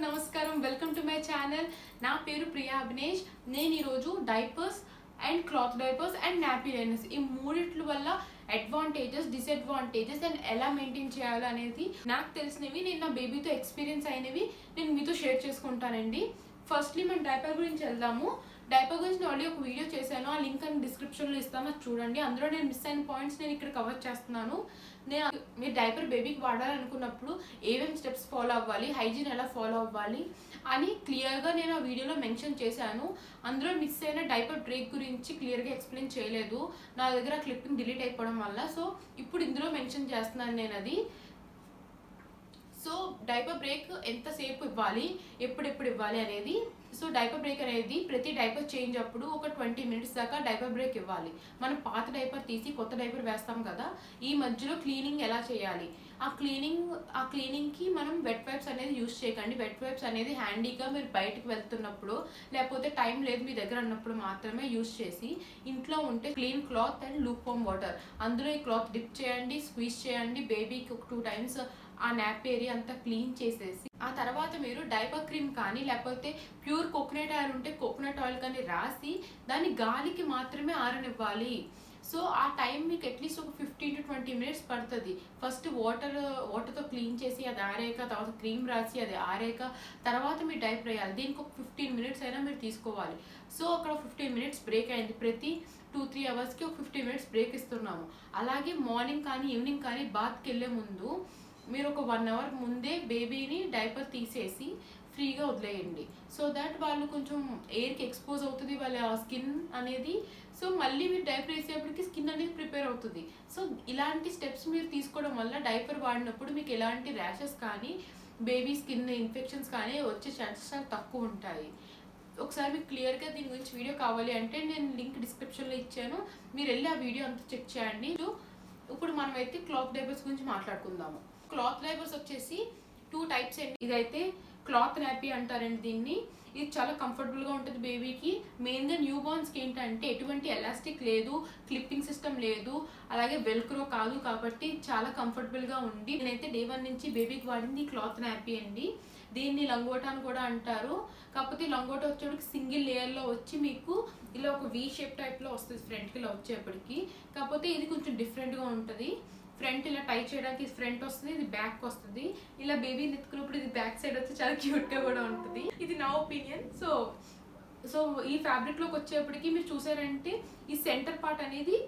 నమస్కారం. Welcome to my channel. నా పేరు ప్రియా అభినేష్. నేను ఈరోజు diapers and cloth diapers and nappy liners ఈ మూడిట్ల వల్ల అడ్వాంటేజెస్, డిసడ్వాంటేజెస్ అండ్ ఎలా మెయింటైన్ చేయాలో అనేది నాకు తెలిసినవి, నేను నా బేబీతో ఎక్స్పీరియన్స్ అయినవి నేను మీతో షేర్ చేసుకుంటానండి. ఫస్ట్లీ మనం డైపర్ గురించి వెళ్దాము. డైపర్ గురించి నేను ఆల్రెడీ ఒక వీడియో చేశాను, ఆ లింక్ అని డిస్క్రిప్షన్లో ఇస్తాను, అది చూడండి. అందులో నేను మిస్ అయిన పాయింట్స్ నేను ఇక్కడ కవర్ చేస్తున్నాను. మీరు డైపర్ బేబీకి వాడాలనుకున్నప్పుడు ఏమేమి స్టెప్స్ ఫాలో అవ్వాలి, హైజీన్ ఎలా ఫాలో అవ్వాలి అని క్లియర్గా నేను ఆ వీడియోలో మెన్షన్ చేశాను. అందులో మిస్ అయిన డైపర్ బ్రేక్ గురించి క్లియర్గా ఎక్స్ప్లెయిన్ చేయలేదు, నా దగ్గర క్లిప్పింగ్ డిలీట్ అయిపోవడం వల్ల. సో ఇప్పుడు ఇందులో మెన్షన్ చేస్తున్నాను నేను అది. సో డైపర్ బ్రేక్ ఎంతసేపు ఇవ్వాలి, ఎప్పుడెప్పుడు ఇవ్వాలి అనేది. సో డైపర్ బ్రేక్ అనేది ప్రతి డైపర్ చేంజ్ అప్పుడు ఒక 20 మినిట్స్ దాకా డైపర్ బ్రేక్ ఇవ్వాలి. మనం పాత డైపర్ తీసి కొత్త డైపర్ వేస్తాం కదా, ఈ మధ్యలో క్లీనింగ్ ఎలా చేయాలి, ఆ క్లీనింగ్కి మనం వెట్ వైప్స్ అనేది యూజ్ చేయకండి. వెట్ వైప్స్ అనేది హ్యాండీగా మీరు బయటకు వెళ్తున్నప్పుడు, లేకపోతే టైం లేదు మీ దగ్గర అన్నప్పుడు మాత్రమే యూజ్ చేసి, ఇంట్లో ఉంటే clean cloth and Luke warm water, అందులో ఈ క్లాత్ డిప్ చేయండి, స్క్వీజ్ చేయండి. బేబీకి ఒక 2 టైమ్స్ ఆ నాప్ ఏరియా అంతా క్లీన్ చేసేసి, ఆ తర్వాత మీరు డైపర్ క్రీమ్ కానీ లేకపోతే ప్యూర్ కోకోనట్ ఆయిల్ ఉంటే కోకోనట్ ఆయిల్ కానీ రాసి దాన్ని గాలికి మాత్రమే ఆరనివ్వాలి. సో ఆ టైం మీకు అట్లీస్ట్ ఒక 15 to 20 మినిట్స్ పడుతుంది. ఫస్ట్ వాటర్తో క్లీన్ చేసి అది ఆరేక, తర్వాత క్రీమ్ రాసి అది ఆరేక, తర్వాత మీరు డైపర్ వేయాలి. దీనికి ఒక 15 మినిట్స్ అయినా మీరు తీసుకోవాలి. సో అక్కడ 15 మినిట్స్ బ్రేక్ అయింది. ప్రతి 2-3 అవర్స్కి ఒక 15 మినిట్స్ బ్రేక్ ఇస్తున్నాము. అలాగే మార్నింగ్ కానీ ఈవినింగ్ కానీ బాత్కి వెళ్ళే ముందు మీరు ఒక 1 అవర్ ముందే బేబీని డైపర్ తీసేసి ఫ్రీగా వదిలేయండి. సో దట్ వాళ్ళు కొంచెం ఎయిర్కి ఎక్స్పోజ్ అవుతుంది వాళ్ళ స్కిన్ అనేది. సో మళ్ళీ మీరు డైపర్ వేసేప్పటికి స్కిన్ అనేది ప్రిపేర్ అవుతుంది. సో ఇలాంటి స్టెప్స్ మీరు తీసుకోవడం వల్ల డైపర్ వాడినప్పుడు మీకు ఎలాంటి ర్యాషెస్ కానీ బేబీ స్కిన్ ఇన్ఫెక్షన్స్ కానీ వచ్చే ఛాన్సెస్ చాలా తక్కువ ఉంటాయి. ఒకసారి మీకు క్లియర్గా దీని గురించి వీడియో కావాలి అంటే నేను లింక్ డిస్క్రిప్షన్లో ఇచ్చాను, మీరు వెళ్ళి ఆ వీడియో అంతా చెక్ చేయండి. ఇప్పుడు మనమైతే క్లాత్ డైపర్స్ గురించి మాట్లాడుకుందాము. క్లాత్ డైపర్స్ వచ్చేసి 2 టైప్స్ అండి. ఇదైతే క్లాత్ నాపీ అంటారండి దీన్ని. ఇది చాలా కంఫర్టబుల్గా ఉంటుంది బేబీకి. మెయిన్గా న్యూ బార్న్స్కి ఏంటంటే ఎటువంటి ఎలాస్టిక్ లేదు, క్లిప్పింగ్ సిస్టమ్ లేదు, అలాగే వెల్క్రో కాదు, కాబట్టి చాలా కంఫర్టబుల్గా ఉంది. నేనైతే డే 1 నుంచి బేబీకి వాడింది క్లాత్ నాపీ అండి. దీన్ని లంగోటా అని కూడా అంటారు. కాకపోతే లంగోటా వచ్చేప్పటికి సింగిల్ లేయర్లో వచ్చి మీకు ఇలా ఒక వీ షేప్ టైప్లో వస్తుంది ఫ్రంట్కి ఇలా వచ్చేప్పటికి. కాకపోతే ఇది కొంచెం డిఫరెంట్గా ఉంటుంది. ఫ్రంట్ ఇలా టై చేయడానికి ఫ్రంట్ వస్తుంది, ఇది బ్యాక్ వస్తుంది. ఇలా బేబీని ఎత్తుకున్నప్పుడు ఇది బ్యాక్ సైడ్ వచ్చి చాలా క్యూట్గా కూడా ఉంటుంది. ఇది నా ఒపీనియన్. సో ఈ ఫ్యాబ్రిక్లోకి వచ్చేప్పటికి మీరు చూసారంటే ఈ సెంటర్ పార్ట్ అనేది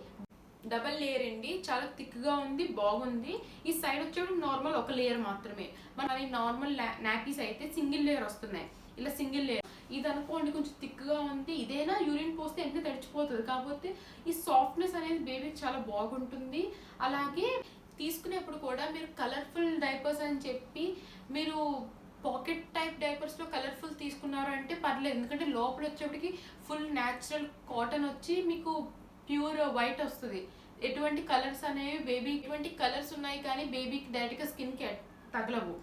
డబల్ లేయర్ అండి, చాలా థిక్గా ఉంది, బాగుంది. ఈ సైడ్ వచ్చేప్పుడు నార్మల్ ఒక లేయర్ మాత్రమే. మన నార్మల్ నాపీస్ అయితే సింగిల్ లేయర్ వస్తున్నాయి, ఇలా సింగిల్ లేయర్. ఇది అనుకోండి కొంచెం థిక్గా ఉంది. ఇదేనా యూరిన్ పోస్తే వెంటనే తడిచిపోతుంది, కాకపోతే ఈ సాఫ్ట్నెస్ అనేది బేబీకి చాలా బాగుంటుంది. అలాగే తీసుకునేప్పుడు కూడా మీరు కలర్ఫుల్ డైపర్స్ అని చెప్పి మీరు పాకెట్ టైప్ డైపర్స్లో కలర్ఫుల్ తీసుకున్నారు అంటే పర్లేదు, ఎందుకంటే లోపల వచ్చేప్పటికి ఫుల్ న్యాచురల్ కాటన్ వచ్చి మీకు ప్యూర్ వైట్ వస్తుంది. ఎటువంటి కలర్స్ అనేవి బేబీ, ఎటువంటి కలర్స్ ఉన్నాయి కానీ బేబీకి డైరెక్ట్గా స్కిన్కి తగలవు.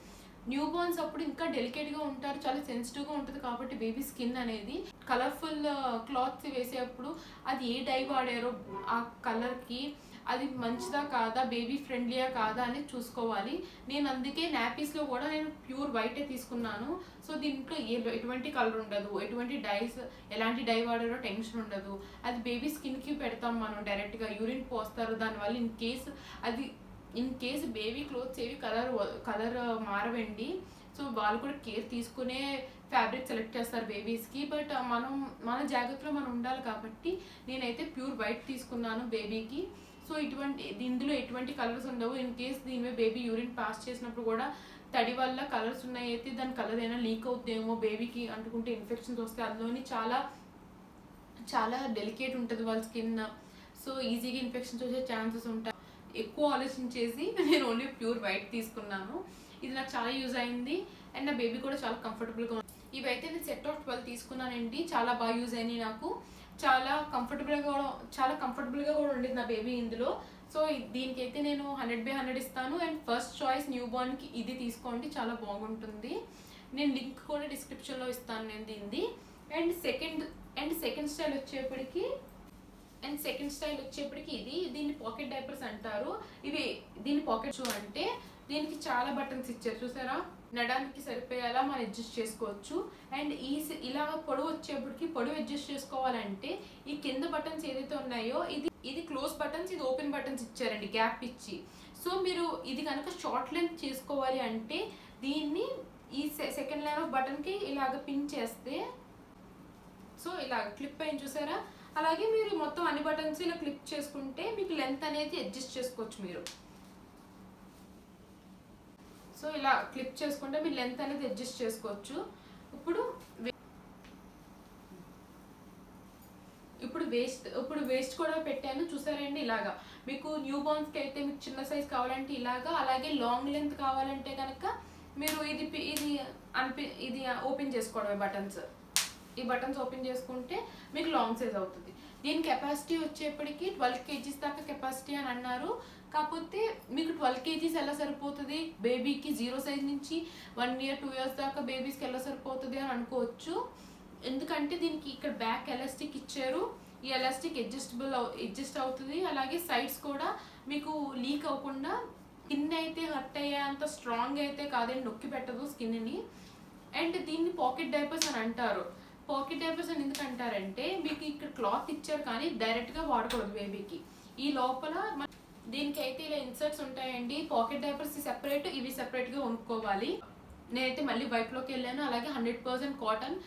న్యూ బోర్న్స్ అప్పుడు ఇంకా డెలికేట్గా ఉంటారు, చాలా సెన్సిటివ్గా ఉంటుంది. కాబట్టి బేబీ స్కిన్ అనేది కలర్ఫుల్ క్లాత్స్ వేసేటప్పుడు అది ఏ డై వాడారో ఆ కలర్కి అది మంచిదా కాదా, బేబీ ఫ్రెండ్లీయా కాదా అనేది చూసుకోవాలి. నేను అందుకే నాపీస్లో కూడా నేను ప్యూర్ వైటే తీసుకున్నాను. సో దీంట్లో ఎటువంటి కలర్ ఉండదు, ఎటువంటి డైస్, ఎలాంటి డై వాడారో టెన్షన్ ఉండదు. అది బేబీ స్కిన్కి పెడతాం మనం డైరెక్ట్గా, యూరిన్ పోస్తారు. దానివల్ల ఇన్ కేసు బేబీ క్లోత్స్ ఏవి కలర్ మారవండి. సో వాళ్ళు కూడా కేర్ తీసుకునే ఫ్యాబ్రిక్ సెలెక్ట్ చేస్తారు బేబీస్కి. బట్ మన జాగ్రత్తలో మనం ఉండాలి కాబట్టి నేనైతే ప్యూర్ వైట్ తీసుకున్నాను బేబీకి. సో ఇందులో ఎటువంటి కలర్స్ ఉండవు. ఇన్ కేస్ దీని మీద బేబీ యూరిన్ పాస్ చేసినప్పుడు కూడా తడి వల్ల కలర్స్ ఉన్నాయి అయితే దాని కలర్ అయినా లీక్ అవుతుందేమో, బేబీకి అంటుకుంటే ఇన్ఫెక్షన్స్ వస్తే అందులోని చాలా చాలా డెలికేట్ ఉంటుంది వాళ్ళ స్కిన్. సో ఈజీగా ఇన్ఫెక్షన్స్ వచ్చే ఛాన్సెస్ ఉంటాయి. ఎక్కువ ఆలోచించేసి నేను ఓన్లీ ప్యూర్ వైట్ తీసుకున్నాను. ఇది నాకు చాలా యూజ్ అయింది అండ్ నా బేబీ కూడా చాలా కంఫర్టబుల్గా ఉంది. ఇవైతే నేను సెట్ ఆఫ్ 12 తీసుకున్నానండి, చాలా బాగా యూజ్ అయినాయి నాకు. చాలా కంఫర్టబుల్గా కూడా ఉండేది నా బేబీ ఇందులో. సో దీనికైతే నేను 100/100 ఇస్తాను. అండ్ ఫస్ట్ చాయిస్ న్యూ బార్న్కి ఇది తీసుకోండి, చాలా బాగుంటుంది. నేను లింక్ కూడా డిస్క్రిప్షన్లో ఇస్తాను నేను దీన్ని. అండ్ సెకండ్ స్టైల్ వచ్చేప్పటికి దీన్ని పాకెట్ డైపర్స్ అంటారు. దీన్ని పాకెట్ షూ అంటే దీనికి చాలా బటన్స్ ఇచ్చారు చూసారా. నడానికి సరిపోయేలా మనం అడ్జస్ట్ చేసుకోవచ్చు. అండ్ ఇలా పొడవు వచ్చేప్పటికి పొడవు అడ్జస్ట్ చేసుకోవాలంటే ఈ కింద బటన్స్ ఏదైతే ఉన్నాయో ఇది క్లోజ్ బటన్స్, ఇది ఓపెన్ బటన్స్ ఇచ్చారండి గ్యాప్ ఇచ్చి. సో మీరు ఇది కనుక షార్ట్ లెంత్ చేసుకోవాలి అంటే దీన్ని ఈ సెకండ్ లైన్ ఆఫ్ బటన్కి ఇలాగ పిన్ చేస్తే సో ఇలా క్లిప్ అయింది చూసారా. అలాగే మీరు మొత్తం అన్ని బటన్స్ ఇలా క్లిప్ చేసుకుంటే మీకు లెంత్ అనేది అడ్జస్ట్ చేసుకోవచ్చు మీరు. సో ఇలా క్లిప్ చేసుకుంటే మీరు లెంత్ అనేది అడ్జస్ట్ చేసుకోవచ్చు. ఇప్పుడు వేస్ట్ కూడా పెట్టాను చూసారండి. ఇలాగా మీకు న్యూ బోర్న్స్కి అయితే మీకు చిన్న సైజ్ కావాలంటే ఇలాగా, అలాగే లాంగ్ లెంత్ కావాలంటే కనుక మీరు ఇది ఓపెన్ చేసుకోవడమే బటన్స్. ఈ బటన్స్ ఓపెన్ చేసుకుంటే మీకు లాంగ్ సైజ్ అవుతుంది. దీని కెపాసిటీ వచ్చేప్పటికి 12 kgs దాకా కెపాసిటీ అని అన్నారు. కాకపోతే మీకు 12 kgs ఎలా సరిపోతుంది బేబీకి 0 సైజ్ నుంచి 1 year 2 years దాకా బేబీస్కి ఎలా సరిపోతుంది అని అనుకోవచ్చు. ఎందుకంటే దీనికి ఇక్కడ బ్యాక్ ఎలాస్టిక్ ఇచ్చారు. ఈ ఎలాస్టిక్ అడ్జస్ట్ అవుతుంది. అలాగే సైడ్స్ కూడా మీకు లీక్ అవ్వకుండా, స్కిన్ అయితే హర్ట్ అయ్యేంత స్ట్రాంగ్ అయితే కాదండి, నొక్కి పెట్టదు స్కిన్ని. అండ్ దీన్ని పాకెట్ డైపర్స్ అని అంటారు. పాకెట్ డైపర్స్ అని ఎందుకు అంటారంటే మీకు ఇక్కడ క్లాత్ ఇచ్చారు కానీ డైరెక్ట్గా వాడకూడదు బేబీకి. ఈ లోపల దీనికి అయితే ఇలా ఇన్సర్ట్స్ ఉంటాయండి. పాకెట్ డైపర్స్ సెపరేట్, ఇవి సెపరేట్గా కొనుక్కోవాలి. నేనైతే మళ్ళీ వైట్లోకి వెళ్ళాను. అలాగే 100% కాటన్.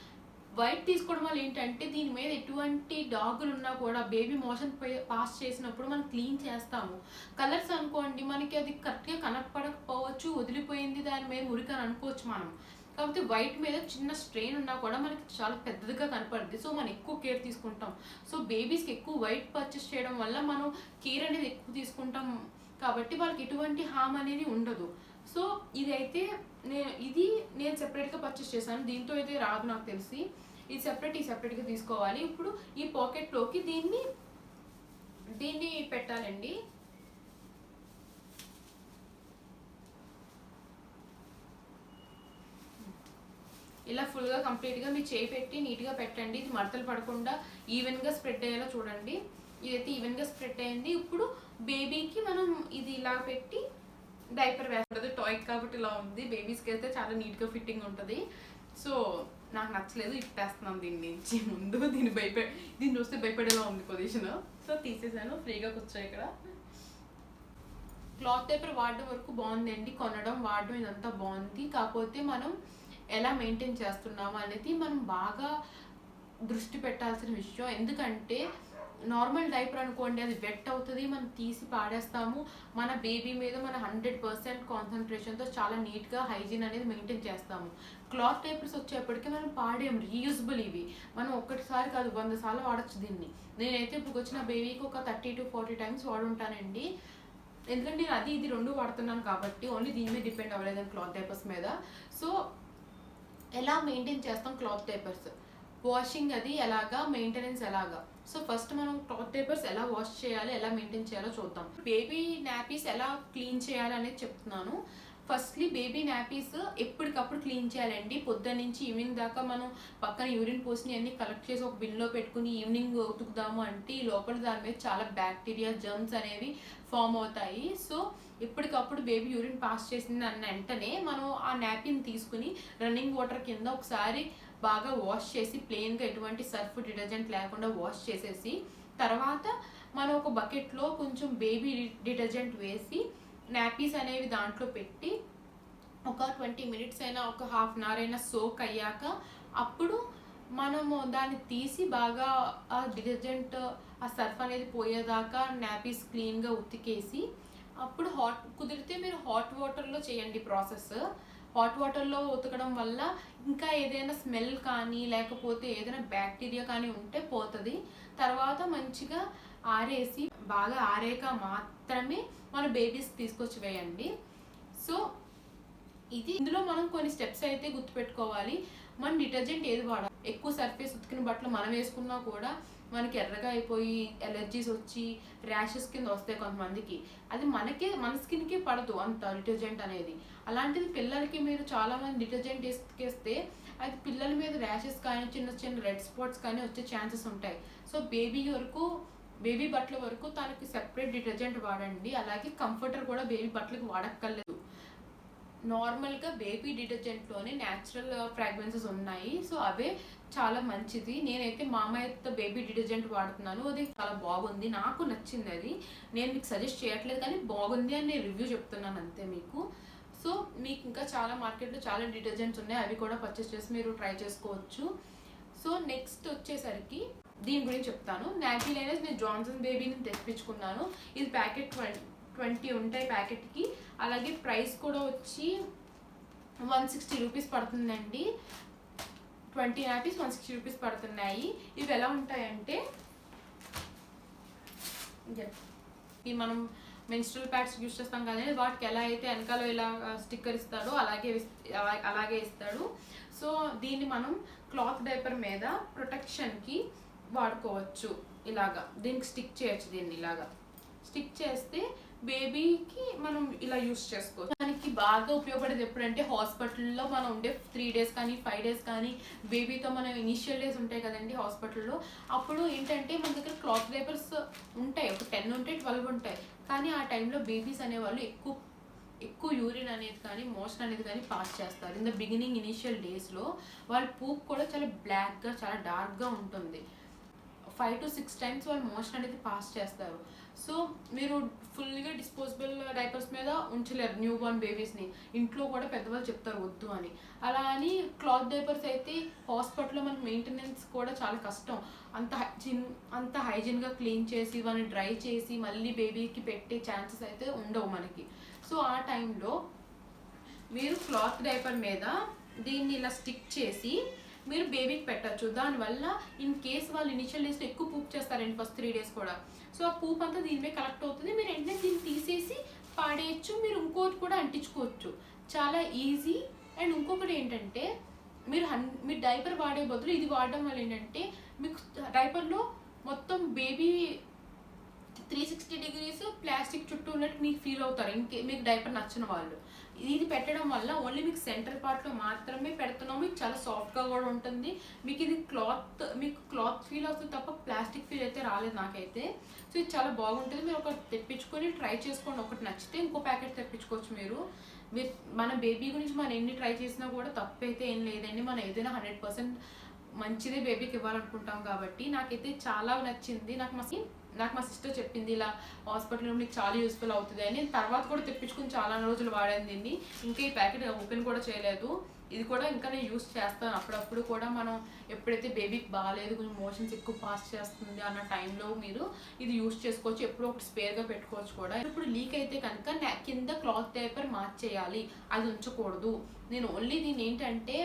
వైట్ తీసుకోవడం వల్ల ఏంటంటే దీని మీద ఎటువంటి డాగులు ఉన్నా కూడా బేబీ మోషన్ పాస్ చేసినప్పుడు మనం క్లీన్ చేస్తాము. కలర్స్ అనుకోండి మనకి అది కరెక్ట్గా కనపడకపోవచ్చు, వదిలిపోయింది దాని మీద మురికని అనుకోవచ్చు మనం. కాకపోతే వైట్ మీద చిన్న స్ట్రెయిన్ ఉన్నా కూడా మనకి చాలా పెద్దదిగా కనపడుద్ది. సో మనం ఎక్కువ కేర్ తీసుకుంటాం. సో బేబీస్కి ఎక్కువ వైట్ పర్చేస్ చేయడం వల్ల మనం కేర్ అనేది ఎక్కువ తీసుకుంటాం కాబట్టి వాళ్ళకి ఎటువంటి హామ్ అనేది ఉండదు. సో ఇదైతే నేను సెపరేట్గా పర్చేస్ చేశాను. దీంతో అయితే రాదు నాకు తెలిసి. ఇది సెపరేట్గా తీసుకోవాలి. ఇప్పుడు ఈ పాకెట్లోకి దీన్ని పెట్టాలండి. ఇలా ఫుల్గా కంప్లీట్గా మీ చేయి పెట్టి నీట్గా పెట్టండి. ఇది మడతలు పడకుండా ఈవెన్గా స్ప్రెడ్ అయ్యేలా చూడండి. ఇదైతే ఈవెన్గా స్ప్రెడ్ అయింది. ఇప్పుడు బేబీకి మనం ఇది ఇలా పెట్టి డైపర్ వేస్తుంది. టాయ్ కాబట్టి ఇలా ఉంది. బేబీస్కి అయితే చాలా నీట్గా ఫిట్టింగ్ ఉంటుంది. సో నాకు నచ్చలేదు, ఇప్పేస్తున్నాను దీని నుంచి. ముందు దీన్ని చూస్తే భయపడేలా ఉంది పొజిషన్. సో తీసేసాను, ఫ్రీగా కూర్చోయి ఇక్కడ. క్లాత్ డైపర్ వాడడం వరకు బాగుందండి. కొనడం వాడడం ఇదంతా బాగుంది. కాకపోతే మనం ఎలా మెయింటైన్ చేస్తున్నాము అనేది మనం బాగా దృష్టి పెట్టాల్సిన విషయం. ఎందుకంటే నార్మల్ డైపర్ అనుకోండి, అది వెట్ అవుతుంది, మనం తీసి పాడేస్తాము. మన బేబీ మీద మన 100% కాన్సన్ట్రేషన్తో చాలా నీట్గా హైజీన్ అనేది మెయింటైన్ చేస్తాము. క్లాత్ డైపర్స్ వచ్చేప్పటికీ మనం పాడేయం. రీయూజబుల్ ఇవి. మనం ఒక్కటిసారి కాదు 100 సార్లు వాడచ్చు దీన్ని. నేనైతే ఇప్పుడు వచ్చిన బేబీకి ఒక 30 to 40 times వాడుంటానండి. ఎందుకంటే నేను ఇది 2 వాడుతున్నాను కాబట్టి ఓన్లీ దీని మీద డిపెండ్ అవ్వలేదని క్లాత్ డైపర్స్ మీద. సో ఎలా మెయింటైన్ చేస్తాం క్లాత్ డైపర్స్, వాషింగ్ అది ఎలాగా, మెయింటెనెన్స్ ఎలాగా. సో ఫస్ట్ మనం క్లాత్ డైపర్స్ ఎలా వాష్ చేయాలి, ఎలా మెయింటైన్ చేయాలో చూద్దాం. బేబీ నాపీస్ ఎలా క్లీన్ చేయాలి అనేది చెప్తున్నాను. ఫస్ట్లీ బేబీ నాపీస్ ఎప్పటికప్పుడు క్లీన్ చేయాలండి. పొద్దున్న నుంచి ఈవినింగ్ దాకా మనం పక్కన యూరిన్ పోస్ని అన్ని కలెక్ట్ చేసి ఒక బిన్లో పెట్టుకుని ఈవినింగ్ ఉతుకుదాము అంటే ఈ లోపల దాని మీద చాలా బ్యాక్టీరియా, జర్మ్స్ అనేవి ఫామ్ అవుతాయి. సో ఎప్పటికప్పుడు బేబీ యూరిన్ పాస్ చేసింది అన్న వెంటనే మనం ఆ నాపిన్ తీసుకుని రన్నింగ్ వాటర్ కింద ఒకసారి బాగా వాష్ చేసి, ప్లెయిన్గా ఎటువంటి సర్ఫ్ డిటర్జెంట్ లేకుండా వాష్ చేసేసి, తర్వాత మనం ఒక బకెట్లో కొంచెం బేబీ డిటర్జెంట్ వేసి నాపీస్ అనేవి దాంట్లో పెట్టి ఒక 20 minutes అయినా ఒక ½ an hour అయినా సోక్ అయ్యాక అప్పుడు మనము దాన్ని తీసి బాగా ఆ డిటర్జెంట్, ఆ సర్ఫ్ అనేది పోయేదాకా నాపీస్ క్లీన్గా ఉతికేసి అప్పుడు కుదిరితే మీరు హాట్ వాటర్లో చేయండి ప్రాసెస్. హాట్ వాటర్లో ఉతకడం వల్ల ఇంకా ఏదైనా స్మెల్ కానీ లేకపోతే ఏదైనా బ్యాక్టీరియా కానీ ఉంటే పోతుంది. తర్వాత మంచిగా ఆరేసి బాగా ఆరేక మాత్రమే మన బేబీస్ తీసుకొచ్చి వేయండి. సో ఇందులో మనం కొన్ని స్టెప్స్ అయితే గుర్తుపెట్టుకోవాలి. మన డిటర్జెంట్ ఏది వాడాలి. ఎక్కువ సర్ఫేస్ ఉతికిన బట్టలు మనం వేసుకున్నా కూడా మనకి ఎర్రగా అయిపోయి ఎలర్జీస్ వచ్చి ర్యాషెస్ కింద వస్తాయి కొంతమందికి. అది మన స్కిన్కే పడదు అంత డిటర్జెంట్ అనేది. అలాంటిది పిల్లలకి మీరు చాలామంది డిటర్జెంట్ వేసుకేస్తే అది పిల్లల మీద ర్యాషెస్ కానీ చిన్న చిన్న రెడ్ స్పాట్స్ కానీ వచ్చే ఛాన్సెస్ ఉంటాయి. సో బేబీ బట్టల వరకు తనకి సెపరేట్ డిటర్జెంట్ వాడండి. అలాగే కంఫర్టర్ కూడా బేబీ బట్టలకు వాడక్కర్లేదు. నార్మల్గా బేబీ డిటర్జెంట్లోనే న్యాచురల్ ఫ్రాగ్రెన్సెస్ ఉన్నాయి. సో అవే చాలా మంచిది. నేనైతే మామయ్య బేబీ డిటర్జెంట్ వాడుతున్నాను, అది చాలా బాగుంది, నాకు నచ్చింది. అది నేను మీకు సజెస్ట్ చేయట్లేదు కానీ బాగుంది అని నేను రివ్యూ చెప్తున్నాను అంతే మీకు. సో మీకు ఇంకా చాలా మార్కెట్లో చాలా డిటర్జెంట్స్ ఉన్నాయి, అవి కూడా పర్చేస్ చేసి మీరు ట్రై చేసుకోవచ్చు. సో నెక్స్ట్ వచ్చేసరికి దీని గురించి చెప్తాను. నాపీ లైనర్స్ నేను జాన్సన్ బేబీని తెప్పించుకున్నాను. ఇది ప్యాకెట్ 20 ఉంటాయి ప్యాకెట్కి. అలాగే ప్రైస్ కూడా వచ్చి 160 రూపీస్ పడుతుందండి. 20 నాపీస్ 160 రూపీస్ పడుతున్నాయి. ఇవి ఎలా ఉంటాయంటే ఈ మనం మెన్స్ట్రల్ ప్యాడ్స్ యూజ్ చేస్తాం కదండి, వాటికి ఎలా అయితే వెనకాల ఇలా స్టిక్కర్ ఇస్తాడో అలాగే ఇస్తాడు. సో దీన్ని మనం క్లాత్ డైపర్ మీద ప్రొటెక్షన్కి వాడుకోవచ్చు. ఇలాగా దీనికి స్టిక్ చేయొచ్చు. దీన్ని ఇలాగా స్టిక్ చేస్తే బేబీకి మనం ఇలా యూస్ చేసుకోవచ్చు. దానికి బాగా ఉపయోగపడేది ఎప్పుడంటే హాస్పిటల్లో మనం ఉండే 3 డేస్ కానీ 5 డేస్ కానీ బేబీతో మనం ఇనిషియల్ డేస్ ఉంటాయి కదండి హాస్పిటల్లో, అప్పుడు ఏంటంటే మన దగ్గర క్లాత్ డైపర్స్ ఉంటాయి, ఒక 10 ఉంటాయి 12 ఉంటాయి. కానీ ఆ టైంలో బేబీస్ అనేవాళ్ళు ఎక్కువ యూరిన్ అనేది కానీ మోషన్ అనేది కానీ పాస్ చేస్తారు. ఇన్ ద బిగినింగ్ ఇనిషియల్ డేస్లో వాళ్ళ పూప్ కూడా చాలా బ్లాక్గా చాలా డార్క్గా ఉంటుంది. 5 to 6 టైమ్స్ వాళ్ళు మోషన్ అనేది పాస్ చేస్తారు. సో మీరు ఫుల్గా డిస్పోజబుల్ డైపర్స్ మీద ఉంచలేరు న్యూ బోర్న్ బేబీస్ని. ఇంట్లో కూడా పెద్దవాళ్ళు చెప్తారు వద్దు అని. అలా అని క్లాత్ డైపర్స్ అయితే హాస్పిటల్లో మనకి మెయింటెనెన్స్ కూడా చాలా కష్టం. అంత హైజీన్గా క్లీన్ చేసి వాళ్ళని డ్రై చేసి మళ్ళీ బేబీకి పెట్టే ఛాన్సెస్ అయితే ఉండవు మనకి. సో ఆ టైంలో మీరు క్లాత్ డైపర్ మీద దీన్ని ఇలా స్టిక్ చేసి మీరు బేబీకి పెట్టచ్చు. దానివల్ల ఇన్ కేస్ వాళ్ళు ఇనిషియల్ డేస్లో ఎక్కువ పూప్ చేస్తారండి ఫస్ట్ 3 డేస్ కూడా. సో ఆ పూప్ అంతా దీని మీద కలెక్ట్ అవుతుంది. మీరు వెంటనే దీన్ని తీసేసి పాడేయచ్చు. మీరు ఇంకోటి కూడా అంటించుకోవచ్చు, చాలా ఈజీ. అండ్ ఇంకొకటి ఏంటంటే మీరు డైపర్ వాడే బదులు ఇది వాడడం వల్ల ఏంటంటే మీకు డైపర్లో మొత్తం బేబీ 360 degrees ప్లాస్టిక్ చుట్టూ ఉన్నట్టు మీకు ఫీల్ అవుతారు మీకు డైపర్ నచ్చిన వాళ్ళు. ఇది పెట్టడం వల్ల ఓన్లీ మీకు సెంటర్ పార్ట్లో మాత్రమే పెడుతున్నాము. మీకు చాలా సాఫ్ట్గా కూడా ఉంటుంది. మీకు ఇది క్లాత్ ఫీల్ అవుతుంది తప్ప ప్లాస్టిక్ ఫీల్ అయితే రాలేదు నాకైతే. సో ఇది చాలా బాగుంటుంది. మీరు ఒకటి తెప్పించుకొని ట్రై చేసుకోండి. ఒకటి నచ్చితే ఇంకో ప్యాకెట్ తెప్పించుకోవచ్చు. మీరు మన బేబీ గురించి మనం ఎన్ని ట్రై చేసినా కూడా తప్పైతే ఏం లేదండి. మనం ఏదైనా 100% మంచిదే బేబీకి ఇవ్వాలనుకుంటాం కాబట్టి నాకైతే చాలా నచ్చింది. నాకు మా సిస్టర్ చెప్పింది ఇలా హాస్పిటల్లో మీకు చాలా యూస్ఫుల్ అవుతుంది అని. తర్వాత కూడా తెప్పించుకుని చాలా రోజులు వాడాను దీన్ని. ఇంకా ఈ ప్యాకెట్ ఓపెన్ కూడా చేయలేదు. ఇది కూడా ఇంకా నేను యూస్ చేస్తాను అప్పుడప్పుడు కూడా. మనం ఎప్పుడైతే బేబీకి బాగాలేదు, కొంచెం మోషన్స్ ఎక్కువ పాస్ చేస్తుంది అన్న టైంలో మీరు ఇది యూస్ చేసుకోవచ్చు. ఎప్పుడో ఒకటి స్పేర్గా పెట్టుకోవచ్చు కూడా. ఇప్పుడు లీక్ అయితే కనుక కింద క్లాత్ డైపర్ మార్చేయాలి, అది ఉంచకూడదు. నేను ఓన్లీ దీని ఏంటంటే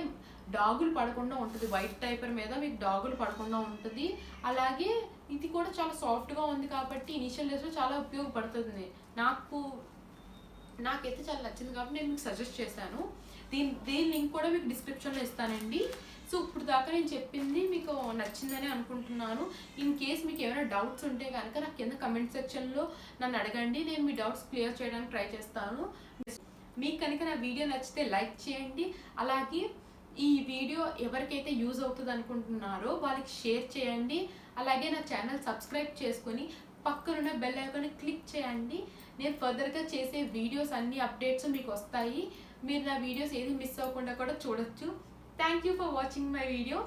డాగులు పడకుండా ఉంటుంది. వైట్ డైపర్ మీద మీకు డాగులు పడకుండా ఉంటుంది. అలాగే ఇది కూడా చాలా సాఫ్ట్గా ఉంది కాబట్టి ఇనిషియల్ డేస్లో చాలా ఉపయోగపడుతుంది. నాకైతే చాలా నచ్చింది కాబట్టి నేను మీకు సజెస్ట్ చేశాను. దీని లింక్ కూడా మీకు డిస్క్రిప్షన్లో ఇస్తానండి. సో ఇప్పుడు దాకా నేను చెప్పింది మీకు నచ్చిందని అనుకుంటున్నాను. ఇన్ కేస్ మీకు ఏమైనా డౌట్స్ ఉంటే కనుక నాకు కింద కమెంట్ సెక్షన్లో నన్ను అడగండి. నేను మీ డౌట్స్ క్లియర్ చేయడానికి ట్రై చేస్తాను. మీకు కనుక నా వీడియో నచ్చితే లైక్ చేయండి. అలాగే ఈ వీడియో ఎవరికైతే యూజ్ అవుతుంది అనుకుంటున్నారో వాళ్ళకి షేర్ చేయండి. అలాగే నా ఛానల్ సబ్స్క్రైబ్ చేసుకొని పక్కనున్న బెల్ ఐకాన్ క్లిక్ చేయండి. నేను ఫర్దర్గా చేసే వీడియోస్ అన్ని అప్డేట్స్ మీకు వస్తాయి. మీరు నా వీడియోస్ ఏది మిస్ అవ్వకుండా కూడా చూడొచ్చు. Thank you for watching my video.